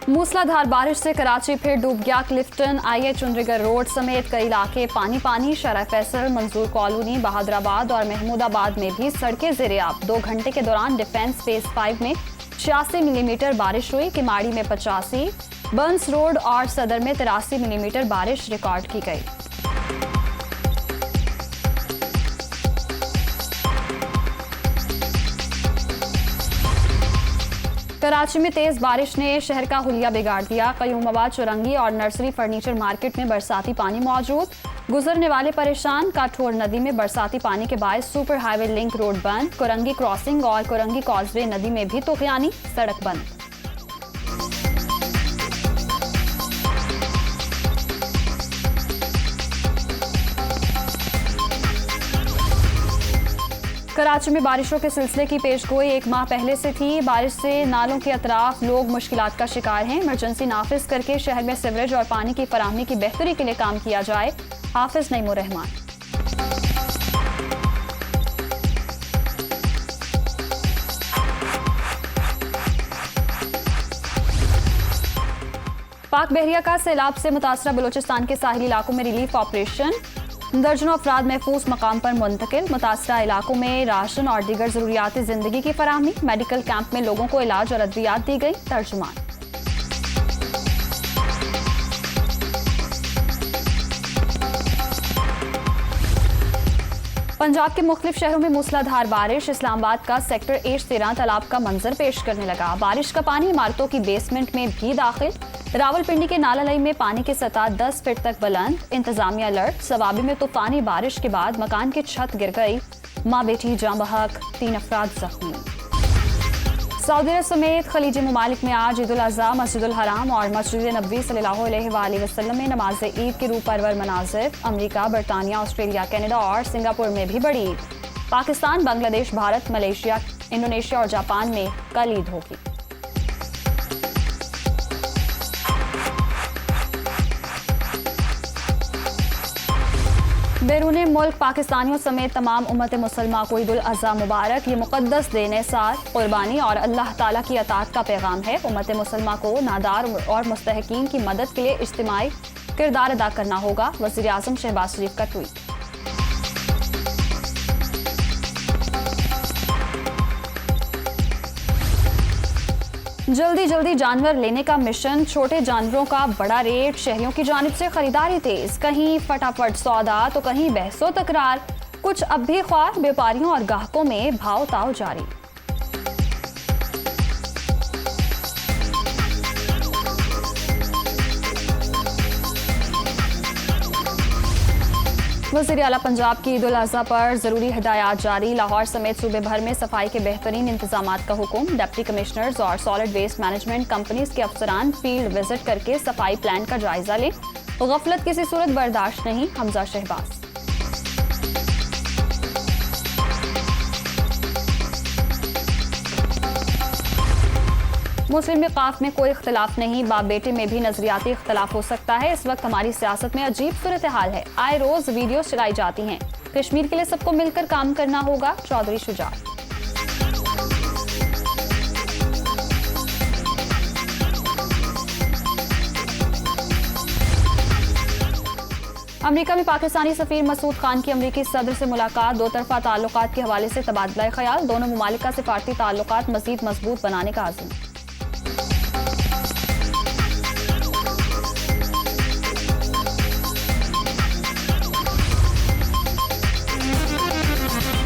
मूसलाधार बारिश से कराची फिर डूब गया। क्लिफ्टन, IH चुंद्रीगढ़ रोड समेत कई इलाके पानी पानी। शरा फैसल, मंजूर कॉलोनी, बहादुराबाद और महमूदाबाद में भी सड़कें ज़ेरे-आब। 2 घंटे के दौरान डिफेंस फेज 5 में 86 मिलीमीटर बारिश हुई। किमाड़ी में 85, बंस रोड और सदर में 83 मिलीमीटर बारिश रिकॉर्ड की गई। कराची में तेज बारिश ने शहर का हुलिया बिगाड़ दिया। कयूमाबाद, चुरंगी और नर्सरी फर्नीचर मार्केट में बरसाती पानी मौजूद। गुजरने वाले परेशान। काठोर नदी में बरसाती पानी के बायस सुपर हाईवे लिंक रोड बंद। कुरंगी क्रॉसिंग और कुरंगी कॉजवे नदी में भी तुगयानी, सड़क बंद। कराची में बारिशों के सिलसिले की पेशगोई 1 माह पहले से थी। बारिश से नालों के अतराफ लोग मुश्किलात का शिकार हैं। इमरजेंसी नाफिज करके शहर में सीवरेज और पानी की फराहमी की बेहतरी के लिए काम किया जाए। हाफिज नईमुर रहमान। पाक बहरिया का सैलाब से मुतासरा बलूचिस्तान के साहिली इलाकों में रिलीफ ऑपरेशन। दर्जनों अफराद महफूज मकाम पर मुंतकिल। मुतासरा इलाकों में राशन और दीगर जरूरियात जिंदगी की फराहमी। मेडिकल कैंप में लोगों को इलाज और अद्वियात दी गई। तर्जुमान। पंजाब के मुख्तलिफ शहरों में मूसलाधार बारिश। इस्लामाबाद का सेक्टर H13 तालाब का मंजर पेश करने लगा। बारिश का पानी इमारतों की बेसमेंट में भी दाखिल। रावलपिंडी के नालालई में पानी की सतह 10 फीट तक बुलंद। इंतजामिया अलर्ट। सवाबी में तूफानी बारिश के बाद मकान की छत गिर गई। माँ बेटी जाँ बहक, 3 अफराद जख्मी। सऊदी अरब समेत खलीजी ममालिक में आज ईद उल अज़हा मस्जिदुल हराम और मस्जिद नबवी सल्लल्लाहु अलैहि वसल्लम में नमाज ईद के रूह परवर मनाजिर। अमरीका, बरतानिया, ऑस्ट्रेलिया, कनाडा और सिंगापुर में भी बड़ी ईद। पाकिस्तान, बांग्लादेश, भारत, मलेशिया, इंडोनेशिया और जापान में कल ईद होगी। बैरूने मुल्क पाकिस्तानियों समेत तमाम उम्मत मुसलमान को ईद उल अज़हा मुबारक। ये मुक़द्दस दिन सार, कुर्बानी और अल्लाह ताला की अताअत का पैगाम है। उम्मत मुसलमान को नादार और मुस्तहकीन की मदद के लिए इज्तिमाई किरदार अदा करना होगा। वज़ीर आज़म शहबाज शरीफ का ट्वीट। जल्दी जल्दी जानवर लेने का मिशन। छोटे जानवरों का बड़ा रेट। शहरियों की जानिब से खरीदारी तेज। कहीं फटाफट सौदा तो कहीं बहसो तकरार। कुछ अब भी ख्वार। व्यापारियों और ग्राहकों में भाव ताव जारी। वज़ीर आला पंजाब की ईद उल अज़हा पर ज़रूरी हिदायत जारी। लाहौर समेत सूबे भर में सफाई के बेहतरीन इंतजामात का हुक्म। डिप्टी कमिश्नर्स और सॉलिड वेस्ट मैनेजमेंट कंपनीज के अफसरान फील्ड विजिट करके सफाई प्लान का जायजा लें। गफलत किसी सूरत बर्दाश्त नहीं। हमजा शहबाज। मुस्लिम विकाफ में कोई इख्तलाफ नहीं। बाप बेटे में भी नजरियाती इख्तलाफ हो सकता है। इस वक्त हमारी सियासत में अजीब सूरत हाल है। आए रोज वीडियोस चलाई जाती हैं। कश्मीर के लिए सबको मिलकर काम करना होगा। चौधरी शुजात। अमेरिका में पाकिस्तानी सफीर मसूद खान की अमेरिकी सदर से मुलाकात। 2 तरफा ताल्लुकात के हवाले से तबादला ख्याल। दोनों मुमालिक का सिफारती ताल्लुकात मजीद मजबूत बनाने का आज़म।